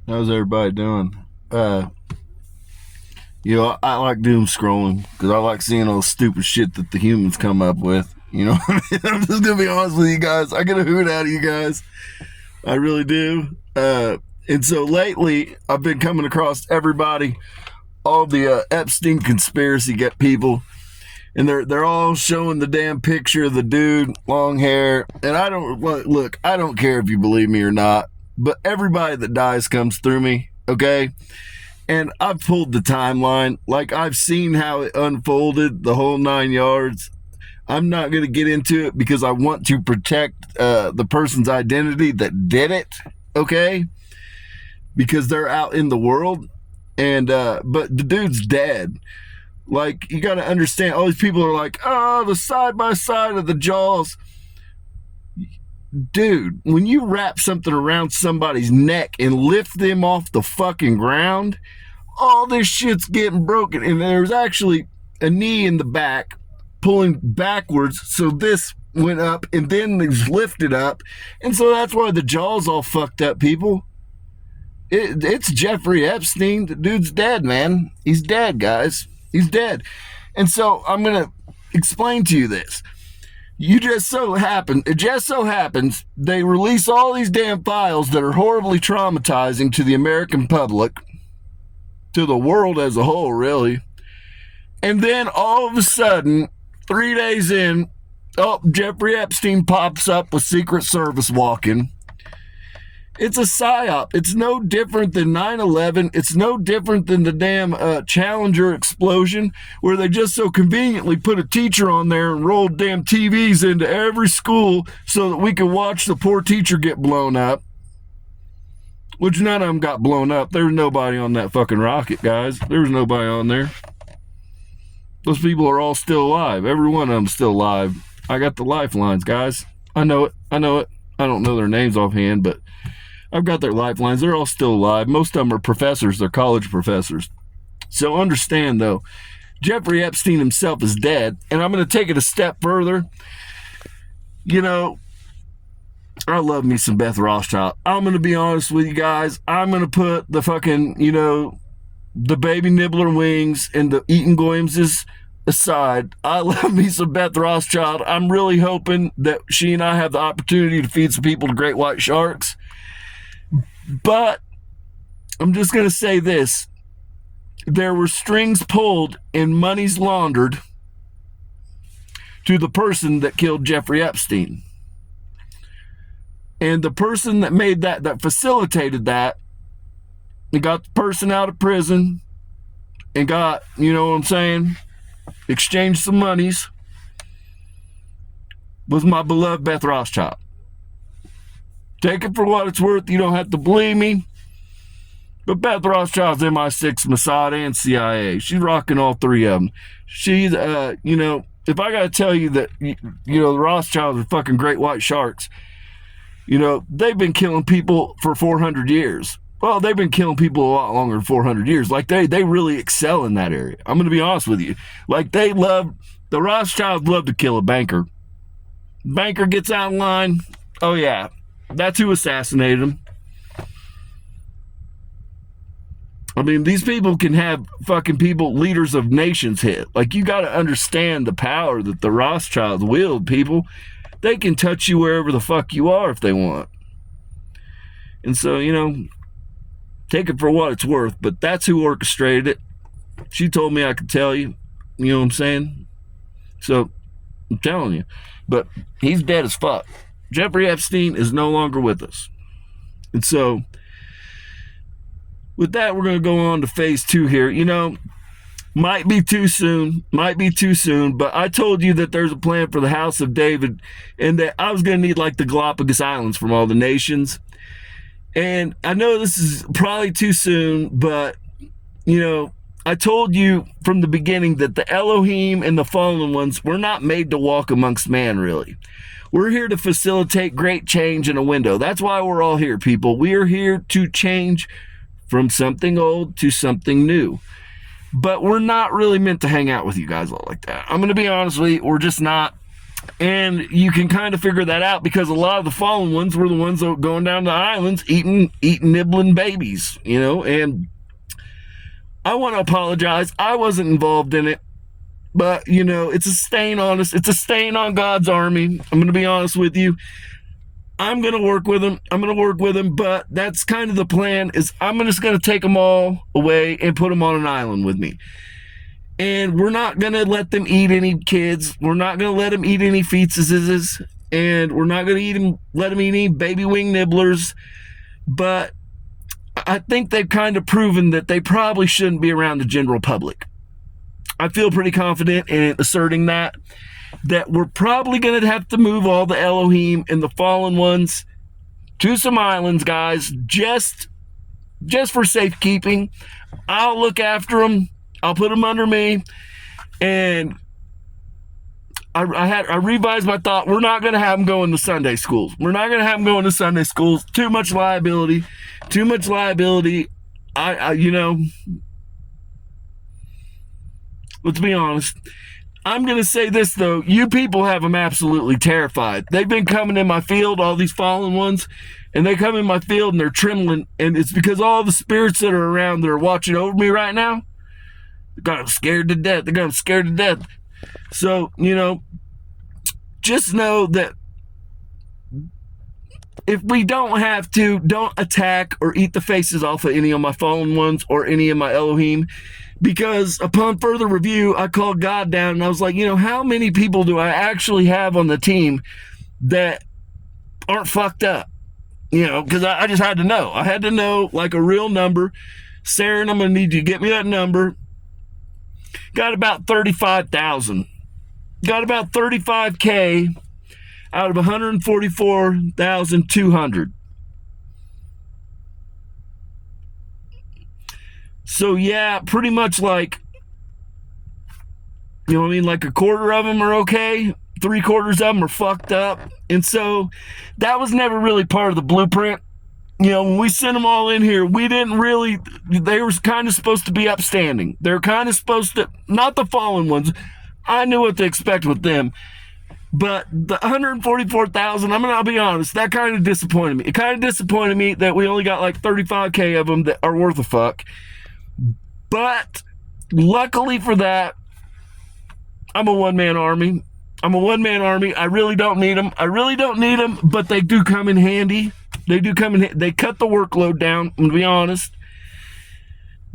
How's everybody doing? Uh, I like doom scrolling because I like seeing all the stupid shit that the humans come up with. You know, I'm just gonna be honest with you guys. I get a hoot out of you guys. I really do. And so lately, I've been coming across everybody, all the Epstein conspiracy get people, and they're all showing the damn picture of the dude, long hair. And I don't look. I don't care if you believe me or not, but everybody that dies comes through me. Okay, and I've pulled the timeline. Like, I've seen how it unfolded, the whole 9 yards. I'm not going to get into it because I want to protect the person's identity that did it, okay? Because they're out in the world. And, but the dude's dead. Like, you got to understand, all these people are like, oh, the side by side of the jaws. Dude, when you wrap something around somebody's neck and lift them off the fucking ground, all this shit's getting broken. And there's actually a knee in the back pulling backwards. So this went up and then it's lifted up. And so that's why the jaw's all fucked up, people. It's Jeffrey Epstein. The dude's dead, man. He's dead, guys. He's dead. And so I'm going to explain to you this. It just so happens they release all these damn files that are horribly traumatizing to the American public, to the world as a whole, really. And then all of a sudden, 3 days in, Jeffrey Epstein pops up with Secret Service walking. It's a psyop. It's no different than 9/11. It's no different than the damn Challenger explosion, where they just so conveniently put a teacher on there and rolled damn TVs into every school so that we could watch the poor teacher get blown up. Which none of them got blown up. There was nobody on that fucking rocket, guys. There was nobody on there. Those people are all still alive. Every one of them's still alive. I got the lifelines, guys. I know it. I don't know their names offhand, but I've got their lifelines. They're all still alive. Most of them are professors. They're college professors. So understand, though, Jeffrey Epstein himself is dead. And I'm going to take it a step further. You know, I love me some Beth Rothschild. I'm going to be honest with you guys. I'm going to put the fucking, the baby nibbler wings and the Eaton Goyamses aside. I love me some Beth Rothschild. I'm really hoping that she and I have the opportunity to feed some people to great white sharks. But I'm just going to say this. There were strings pulled and monies laundered to the person that killed Jeffrey Epstein. And the person that made that facilitated that, and got the person out of prison and got, exchanged some monies, was my beloved Beth Rothschild. Take it for what it's worth. You don't have to believe me. But Beth Rothschild's MI6, Mossad, and CIA. She's rocking all three of them. She's, if I got to tell you that, the Rothschilds are fucking great white sharks, they've been killing people for 400 years. Well, they've been killing people a lot longer than 400 years. Like, they really excel in that area. I'm going to be honest with you. Like, the Rothschilds love to kill a banker. Banker gets out in line. Oh, yeah. That's who assassinated him. I mean, these people can have fucking leaders of nations hit. Like, you got to understand the power that the Rothschilds wield, people. They can touch you wherever the fuck you are if they want. And so, take it for what it's worth. But that's who orchestrated it. She told me I could tell you. You know what I'm saying? So, I'm telling you. But he's dead as fuck. Jeffrey Epstein is no longer with us. And so, with that, we're going to go on to phase 2 here. Might be too soon, but I told you that there's a plan for the House of David, and that I was going to need like the Galapagos Islands from all the nations. And I know this is probably too soon, but, I told you from the beginning that the Elohim and the Fallen Ones were not made to walk amongst man, really. We're here to facilitate great change in a window. That's why we're all here, people. We are here to change from something old to something new. But we're not really meant to hang out with you guys all like that. I'm going to be honest with you. We're just not. And you can kind of figure that out because a lot of the fallen ones were the ones that were going down the islands eating nibbling babies, you know. And I want to apologize. I wasn't involved in it. But, you know, it's a stain on us. It's a stain on God's army. I'm going to be honest with you. I'm going to work with them. But that's kind of the plan, is I'm just going to take them all away and put them on an island with me. And we're not going to let them eat any kids. We're not going to let them eat any fetuses. And we're not going to let them eat any baby wing nibblers. But I think they've kind of proven that they probably shouldn't be around the general public. I feel pretty confident in asserting that we're probably going to have to move all the Elohim and the fallen ones to some islands, guys, just for safekeeping. I'll look after them. I'll put them under me. And I revised my thought. We're not going to have them go into Sunday schools. Too much liability. You know, let's be honest. I'm going to say this, though. You people have them absolutely terrified. They've been coming in my field, all these fallen ones, and they come in my field and they're trembling. And it's because all the spirits that are around that are watching over me right now, they got them scared to death. So, you know, just know that if we don't have to, don't attack or eat the faces off of any of my fallen ones or any of my Elohim. Because upon further review, I called God down and I was like, you know, how many people do I actually have on the team that aren't fucked up? You know, because I just had to know. I had to know, like, a real number. Sarah, and I'm going to need you to get me that number. Got about 35,000. Got about 35K out of 144,200. So, yeah, pretty much like, you know what I mean? Like a quarter of them are okay. 3/4 of them are fucked up. And so that was never really part of the blueprint. You know, when we sent them all in here, we didn't really, they were kind of supposed to be upstanding. They're kind of supposed to, not the fallen ones. I knew what to expect with them. But the 144,000, I'll be honest, that kind of disappointed me. It kind of disappointed me that we only got like 35K of them that are worth a fuck. But luckily for that, I'm a one-man army. I really don't need them. But they do come in handy. They cut the workload down, I'm going to be honest.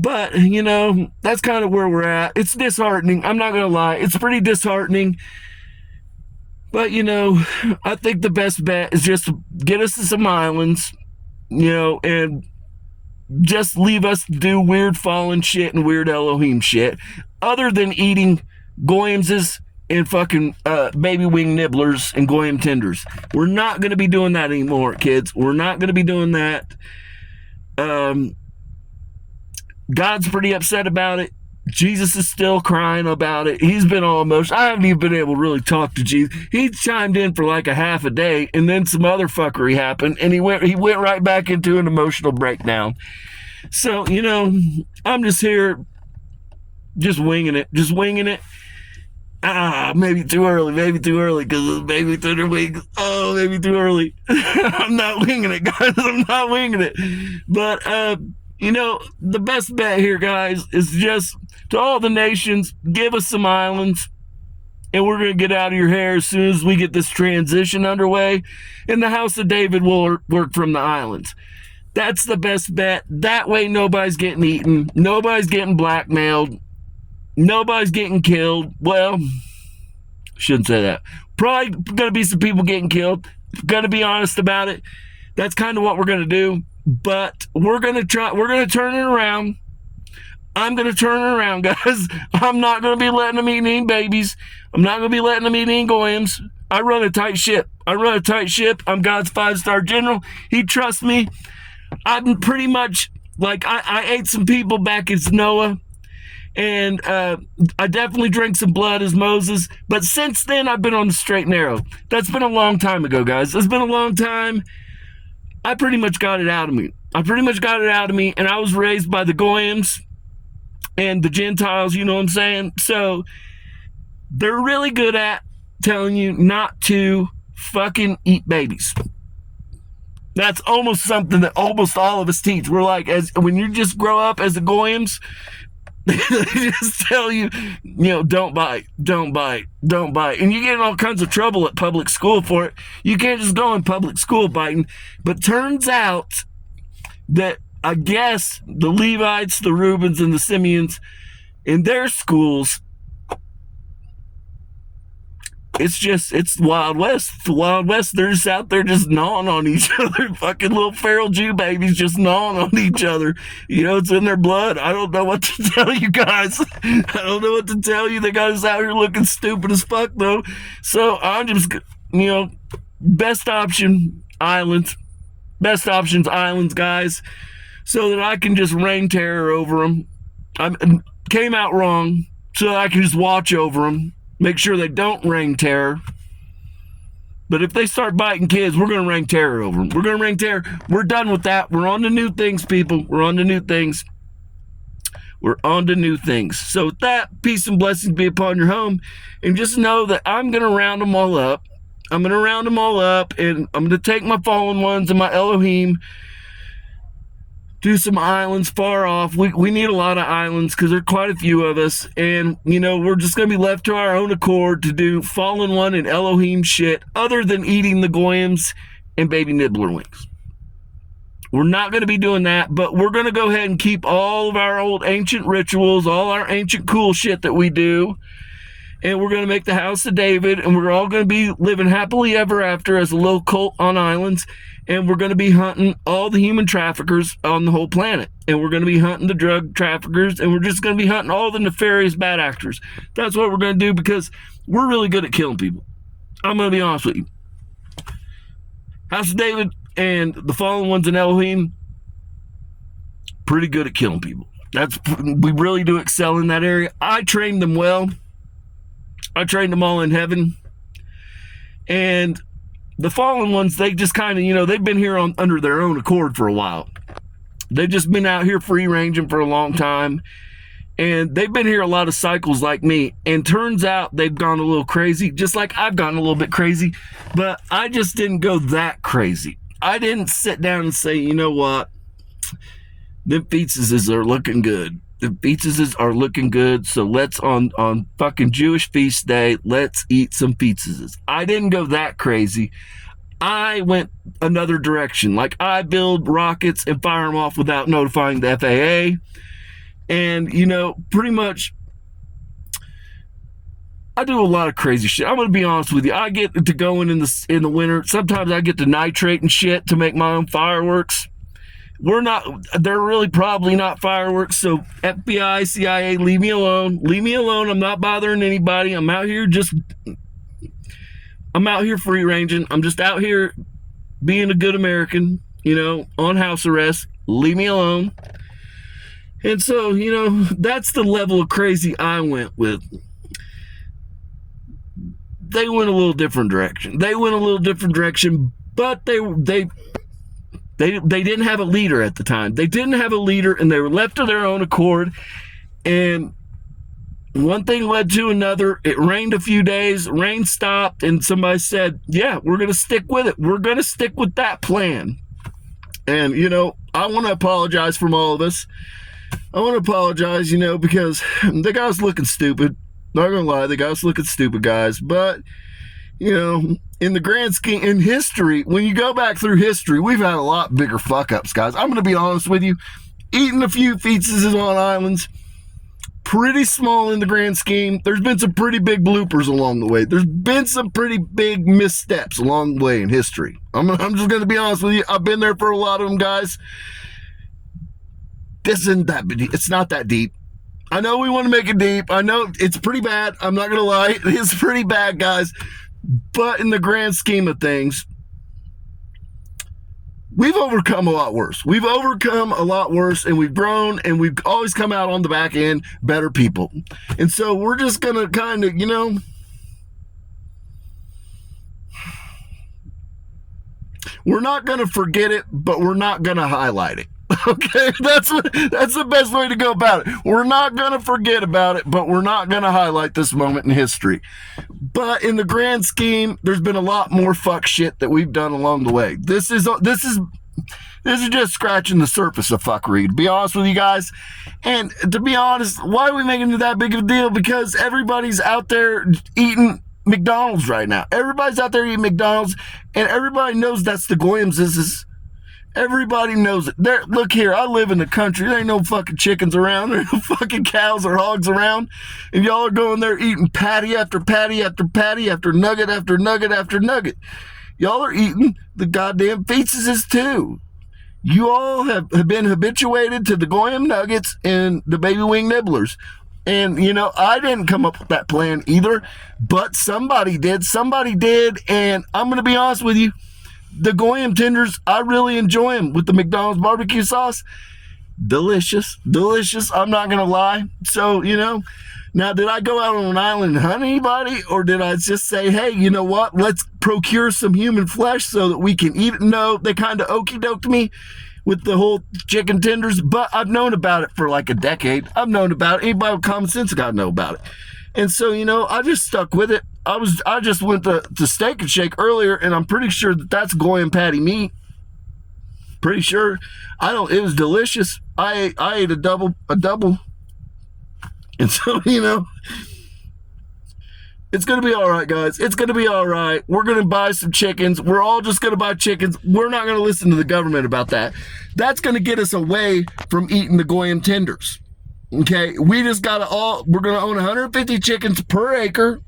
But, you know, that's kind of where we're at. It's disheartening. I'm not going to lie. It's pretty disheartening. But, you know, I think the best bet is just to get us to some islands, you know, and just leave us do weird fallen shit and weird Elohim shit. Other than eating goyimses and fucking baby wing nibblers and goyim tenders. We're not going to be doing that anymore, kids. We're not going to be doing that. God's pretty upset about it. Jesus is still crying about it. He's been all emotional. I haven't even been able to really talk to Jesus. He chimed in for like a half a day, and then some other fuckery happened, and he went right back into an emotional breakdown. So, you know, I'm just here, just winging it. Maybe too early, because maybe through the week. Oh, maybe too early. I'm not winging it, guys. But, you know, the best bet here, guys, is just to all the nations, give us some islands, and we're going to get out of your hair as soon as we get this transition underway, and the House of David will work from the islands. That's the best bet. That way nobody's getting eaten. Nobody's getting blackmailed. Nobody's getting killed. Well, shouldn't say that. Probably going to be some people getting killed. Going to be honest about it. That's kind of what we're going to do. But we're going to turn it around. I'm going to turn it around, guys. I'm not going to be letting them eat any babies. I'm not going to be letting them eat any goyams. I run a tight ship. I'm God's 5-star general. He trusts me. I'm pretty much, like, I ate some people back as Noah. And I definitely drank some blood as Moses. But since then, I've been on the straight and narrow. That's been a long time ago, guys. That's been a long time. I pretty much got it out of me. And I was raised by the Goyams and the Gentiles, you know what I'm saying? So they're really good at telling you not to fucking eat babies. That's almost something that almost all of us teach. We're like, as when you just grow up as the goyim, they just tell you, don't bite, don't bite, don't bite. And you get in all kinds of trouble at public school for it. You can't just go in public school biting. But turns out that, I guess, the Levites, the Reubens, and the Simeons, in their schools, it's the Wild West. It's the Wild West. They're just out there just gnawing on each other. Fucking little feral Jew babies just gnawing on each other. It's in their blood. I don't know what to tell you guys. I don't know what to tell you. They got us out here looking stupid as fuck, though. So I'm just, best option, islands. Best options, islands, guys. So that I can just reign terror over them. I came out wrong. So that I can just watch over them. Make sure they don't reign terror. But if they start biting kids, we're going to reign terror over them. We're going to reign terror. We're done with that. We're on to new things, people. We're on to new things. We're on to new things. So with that, peace and blessings be upon your home. And just know that I'm going to round them all up. I'm going to round them all up. And I'm going to take my Fallen Ones and my Elohim, do some islands far off. We need a lot of islands because there are quite a few of us. And, we're just going to be left to our own accord to do Fallen One and Elohim shit other than eating the goyams and baby nibbler wings. We're not going to be doing that, but we're going to go ahead and keep all of our old ancient rituals, all our ancient cool shit that we do. And we're going to make the house of David, and we're all going to be living happily ever after as a little cult on islands. And we're going to be hunting all the human traffickers on the whole planet. And we're going to be hunting the drug traffickers. And we're just going to be hunting all the nefarious bad actors. That's what we're going to do because we're really good at killing people. I'm going to be honest with you. House of David and the Fallen Ones and Elohim, pretty good at killing people. We really do excel in that area. I trained them well. I trained them all in heaven. And the Fallen Ones, they just kind of, they've been here under their own accord for a while. They've just been out here free ranging for a long time. And they've been here a lot of cycles like me. And turns out they've gone a little crazy, just like I've gone a little bit crazy. But I just didn't go that crazy. I didn't sit down and say, you know what? Them fetuses are looking good. The fetuses are looking good, so let's on fucking Jewish feast day, let's eat some fetuses. I didn't go that crazy. I went another direction. Like, I build rockets and fire them off without notifying the FAA. And, pretty much, I do a lot of crazy shit. I'm going to be honest with you. I get to going in the winter. Sometimes I get to nitrate and shit to make my own fireworks. They're really probably not fireworks, so FBI, CIA, leave me alone. Leave me alone. I'm not bothering anybody. I'm out here free ranging. I'm just out here being a good American, on house arrest. Leave me alone. And so, that's the level of crazy I went with. They went a little different direction. But they didn't have a leader at the time. They didn't have a leader, and they were left to their own accord. And one thing led to another. It rained a few days. Rain stopped, and somebody said, yeah, we're going to stick with it. We're going to stick with that plan. And, I want to apologize from all of us. I want to apologize, because the guy's looking stupid. Not going to lie, the guy's looking stupid, guys. But, in the grand scheme, in history, when you go back through history, we've had a lot bigger fuck-ups, guys. I'm going to be honest with you. Eating a few fetuses on islands, pretty small in the grand scheme. There's been some pretty big bloopers along the way. There's been some pretty big missteps along the way in history. I'm just going to be honest with you. I've been there for a lot of them, guys. This isn't that deep. It's not that deep. I know we want to make it deep. I know it's pretty bad. I'm not going to lie. It's pretty bad, guys. But in the grand scheme of things, we've overcome a lot worse. We've overcome a lot worse, and we've grown, and we've always come out on the back end better people. And so we're just going to kind of, we're not going to forget it, but we're not going to highlight it. Okay, that's the best way to go about it. We're not gonna forget about it, but we're not gonna highlight this moment in history. But in the grand scheme, there's been a lot more fuck shit that we've done along the way. This is just scratching the surface of fuckery, to be honest with you guys. And to be honest, why are we making it that big of a deal? Because everybody's out there eating McDonald's right now. Everybody's out there eating McDonald's, and everybody knows that's the Goyams. Everybody knows it. Look here, I live in the country. There ain't no fucking chickens around. There ain't no fucking cows or hogs around. And y'all are going there eating patty after patty after patty after nugget after nugget after nugget. Y'all are eating the goddamn fetuses too. You all have been habituated to the Goyam nuggets and the baby wing nibblers. And, I didn't come up with that plan either, but somebody did. And I'm going to be honest with you. The Goyam tenders, I really enjoy them with the McDonald's barbecue sauce. Delicious. I'm not going to lie. So, now did I go out on an island and hunt anybody? Or did I just say, hey, you know what? Let's procure some human flesh so that we can eat it. No, they kind of okey-doked me with the whole chicken tenders, but I've known about it for like a decade. I've known about it. Anybody with common sense got to know about it. And so, I just stuck with it. I just went to Steak and Shake earlier, and I'm pretty sure that's Goyam patty meat. Pretty sure. It was delicious. I ate a double. And so, it's going to be all right, guys. It's going to be all right. We're going to buy some chickens. We're all just going to buy chickens. We're not going to listen to the government about that. That's going to get us away from eating the Goyam tenders. Okay? We just got we're going to own 150 chickens per acre.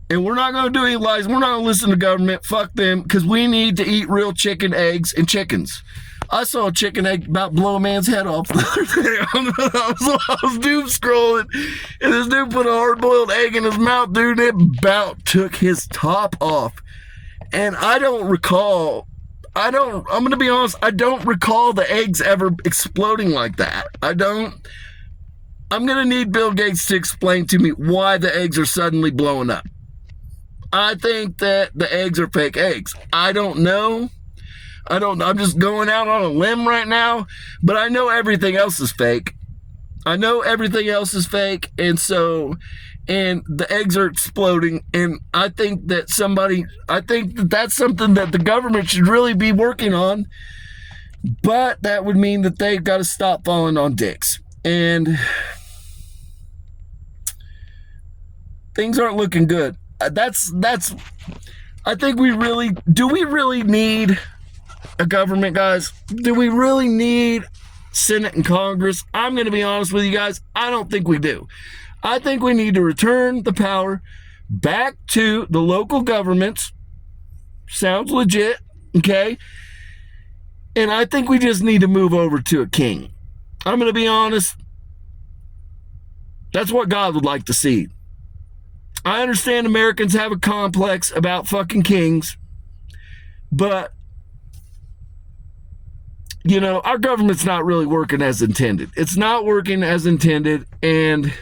And we're not going to do any lies. We're not going to listen to the government. Fuck them. Because we need to eat real chicken eggs and chickens. I saw a chicken egg about blow a man's head off the other day. I was doom scrolling, and this dude put a hard-boiled egg in his mouth, dude. It about took his top off. And I'm going to be honest, I don't recall the eggs ever exploding like that. I'm going to need Bill Gates to explain to me why the eggs are suddenly blowing up. I think that the eggs are fake eggs. I don't know. I'm just going out on a limb right now, but I know everything else is fake. And the eggs are exploding, and I think that's something that the government should really be working on, but that would mean that they've got to stop falling on dicks, and things aren't looking good. I think we really need a government, guys? Do we really need Senate and Congress? I'm going to be honest with you guys. I don't think we do. I think we need to return the power back to the local governments. Sounds legit, okay? And I think we just need to move over to a king. I'm going to be honest. That's what God would like to see. I understand Americans have a complex about fucking kings, but our government's not really working as intended. It's not working as intended, and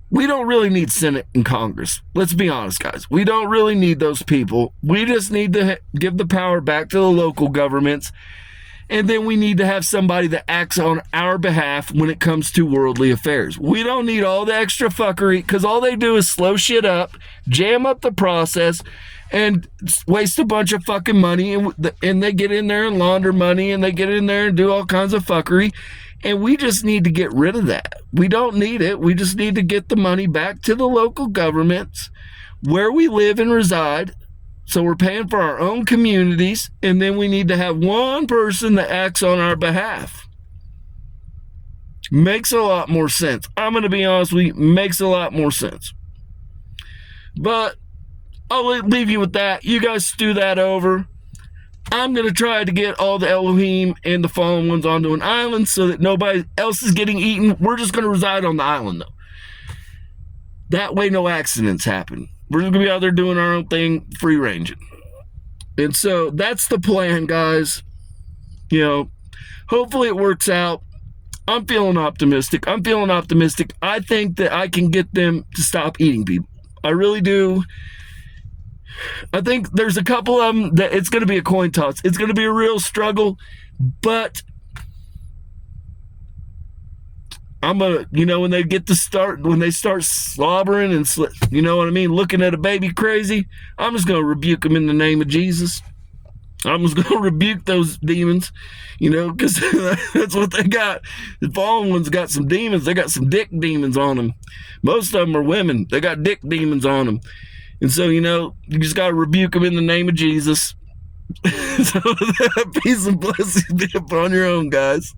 we don't really need Senate and Congress. Let's be honest, guys. We don't really need those people. We just need to give the power back to the local governments, and then we need to have somebody that acts on our behalf when it comes to worldly affairs. We don't need all the extra fuckery, because all they do is slow shit up, jam up the process, and waste a bunch of fucking money, and they get in there and launder money, and they get in there and do all kinds of fuckery, and we just need to get rid of that. We don't need it. We just need to get the money back to the local governments where we live and reside, so we're paying for our own communities, and then we need to have one person that acts on our behalf. Makes a lot more sense. I'm going to be honest with you, makes a lot more sense. But I'll leave you with that. You guys stew that over. I'm going to try to get all the Elohim and the Fallen Ones onto an island so that nobody else is getting eaten. We're just going to reside on the island, though. That way no accidents happen. We're just going to be out there doing our own thing, free ranging. And so that's the plan, guys. Hopefully it works out. I'm feeling optimistic. I think that I can get them to stop eating people. I really do. I think there's a couple of them that it's going to be a coin toss. It's going to be a real struggle, but I'm gonna, when they when they start slobbering and, you know what I mean, looking at a baby crazy, I'm just gonna rebuke them in the name of Jesus. I'm just gonna rebuke those demons, because that's what they got. The fallen ones got some demons. They got some dick demons on them. Most of them are women. They got dick demons on them, and so you just gotta rebuke them in the name of Jesus. So peace and blessings be upon your own, guys.